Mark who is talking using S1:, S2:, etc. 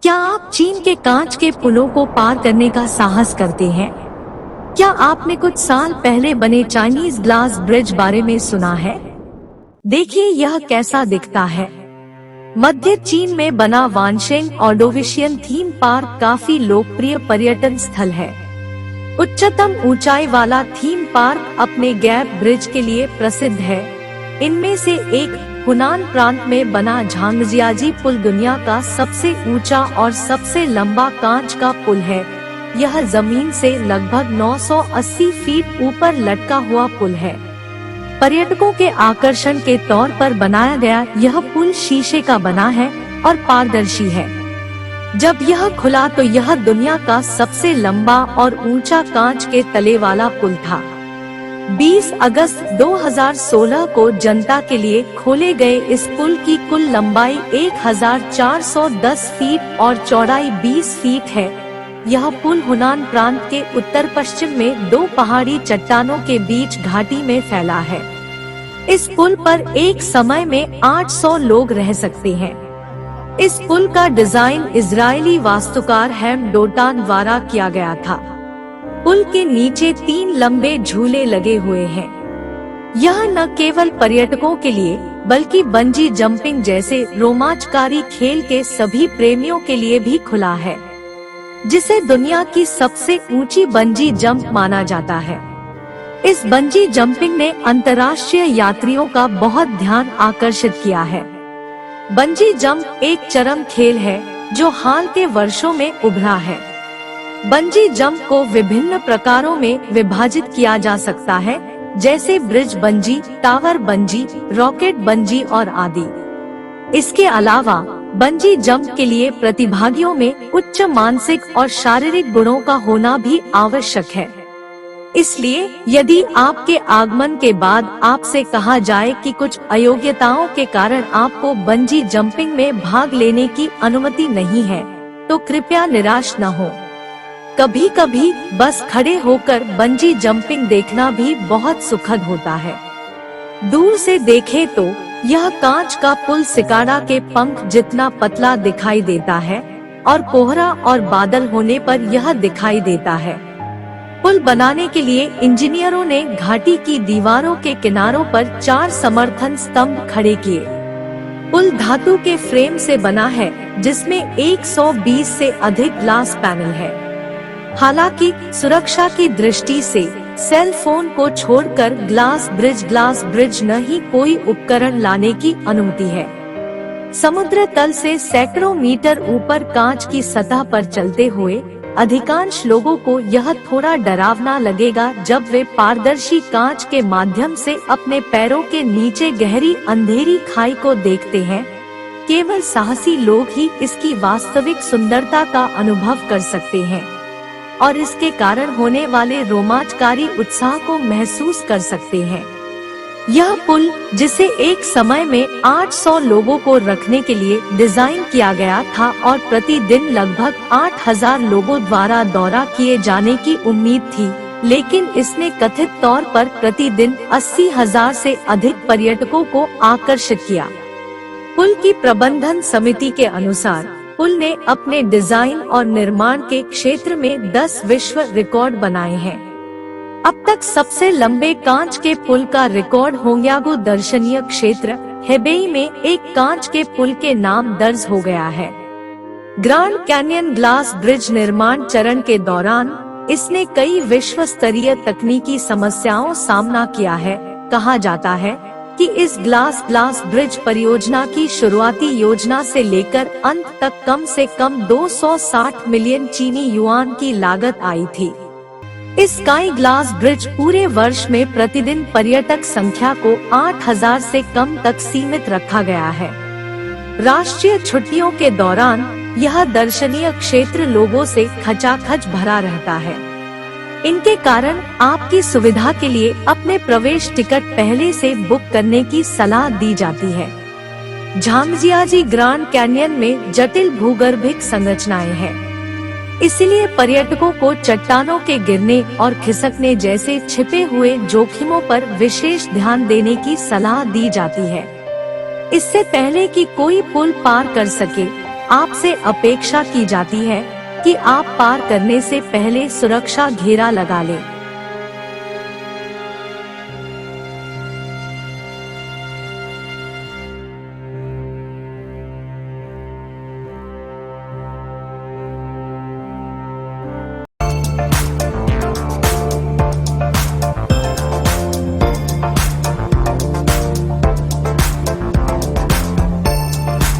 S1: क्या आप चीन के कांच के पुलों को पार करने का साहस करते हैं? क्या आपने कुछ साल पहले बने चाइनीज ग्लास ब्रिज बारे में सुना है? देखिए यह कैसा दिखता है। मध्य चीन में बना वानशेंग ऑर्डोविशियन थीम पार्क काफी लोकप्रिय पर्यटन स्थल है। उच्चतम ऊंचाई वाला थीम पार्क अपने गैप ब्रिज के लिए प्रसिद्ध है। इनमें से एक हुनान प्रांत में बना झांगजियाजी पुल दुनिया का सबसे ऊंचा और सबसे लंबा कांच का पुल है। यह जमीन से लगभग 980 फीट ऊपर लटका हुआ पुल है। पर्यटकों के आकर्षण के तौर पर बनाया गया यह पुल शीशे का बना है और पारदर्शी है। जब यह खुला तो यह दुनिया का सबसे लंबा और ऊंचा कांच के तले वाला पुल था। 20 अगस्त 2016 को जनता के लिए खोले गए इस पुल की कुल लंबाई 1410 फीट और चौड़ाई 20 फीट है। यह पुल हुनान प्रांत के उत्तर पश्चिम में दो पहाड़ी चट्टानों के बीच घाटी में फैला है। इस पुल पर एक समय में 800 लोग रह सकते हैं। इस पुल का डिजाइन इजरायली वास्तुकार हैम डोटान द्वारा किया गया था। पुल के नीचे 3 लंबे झूले लगे हुए हैं। यह न केवल पर्यटकों के लिए बल्कि बंजी जंपिंग जैसे रोमांचकारी खेल के सभी प्रेमियों के लिए भी खुला है, जिसे दुनिया की सबसे ऊंची बंजी जंप माना जाता है। इस बंजी जंपिंग ने अंतर्राष्ट्रीय यात्रियों का बहुत ध्यान आकर्षित किया है। बंजी जंप एक चरम खेल है जो हाल के वर्षों में उभरा है। बंजी जंप को विभिन्न प्रकारों में विभाजित किया जा सकता है, जैसे bridge bungee, tower bungee, rocket bungee और आदि। इसके अलावा बंजी जंप के लिए प्रतिभागियों में उच्च मानसिक और शारीरिक गुणों का होना भी आवश्यक है। इसलिए यदि आपके आगमन के बाद आपसे कहा जाए कि कुछ अयोग्यताओं के कारण आपको बंजी जंपिंग में भाग लेने की अनुमति नहीं है, तो कृपया निराश न हो। कभी कभी बस खड़े होकर बंजी जंपिंग देखना भी बहुत सुखद होता है। दूर से देखें तो यह कांच का पुल सिकाड़ा के पंख जितना पतला दिखाई देता है और कोहरा और बादल होने पर यह दिखाई देता है। पुल बनाने के लिए इंजीनियरों ने घाटी की दीवारों के किनारों पर 4 समर्थन स्तंभ खड़े किए। पुल धातु के फ्रेम से बना है, जिसमें 120 से अधिक ग्लास पैनल है। हालांकि सुरक्षा की दृष्टि से सेल फोन को छोड़कर ग्लास ब्रिज न ही कोई उपकरण लाने की अनुमति है। समुद्र तल से सैकड़ों मीटर ऊपर कांच की सतह पर चलते हुए अधिकांश लोगों को यह थोड़ा डरावना लगेगा जब वे पारदर्शी कांच के माध्यम से अपने पैरों के नीचे गहरी अंधेरी खाई को देखते हैं। केवल साहसी लोग ही इसकी वास्तविक सुंदरता का अनुभव कर सकते हैं और इसके कारण होने वाले रोमांचकारी उत्साह को महसूस कर सकते हैं। यह पुल, जिसे एक समय में 800 लोगों को रखने के लिए डिजाइन किया गया था और प्रतिदिन लगभग 8000 लोगों द्वारा दौरा किए जाने की उम्मीद थी, लेकिन इसने कथित तौर पर प्रतिदिन 80,000 से अधिक पर्यटकों को आकर्षित किया। पुल की प्रबंधन समिति के अनुसार पुल ने अपने डिजाइन और निर्माण के क्षेत्र में 10 विश्व रिकॉर्ड बनाए हैं। अब तक सबसे लंबे कांच के पुल का रिकॉर्ड होंग्यागु दर्शनीय क्षेत्र हेबेई में एक कांच के पुल के नाम दर्ज हो गया है। ग्रांड कैनियन ग्लास ब्रिज निर्माण चरण के दौरान इसने कई विश्व स्तरीय तकनीकी समस्याओं सामना किया है। कहा जाता है कि इस ग्लास ब्रिज परियोजना की शुरुआती योजना से लेकर अंत तक कम से कम 260 मिलियन चीनी युआन की लागत आई थी। इस स्काई ग्लास ब्रिज पूरे वर्ष में प्रतिदिन पर्यटक संख्या को 8000 से कम तक सीमित रखा गया है। राष्ट्रीय छुट्टियों के दौरान यह दर्शनीय क्षेत्र लोगों से खचाखच भरा रहता है। इनके कारण आपकी सुविधा के लिए अपने प्रवेश टिकट पहले से बुक करने की सलाह दी जाती है। झांगजियाजी ग्रांड कैनियन में जटिल भूगर्भिक संरचनाएं हैं, इसलिए पर्यटकों को चट्टानों के गिरने और खिसकने जैसे छिपे हुए जोखिमों पर विशेष ध्यान देने की सलाह दी जाती है। इससे पहले कि कोई पुल पार कर सके, आपसे अपेक्षा की जाती है कि आप पार करने से पहले सुरक्षा घेरा लगा लें।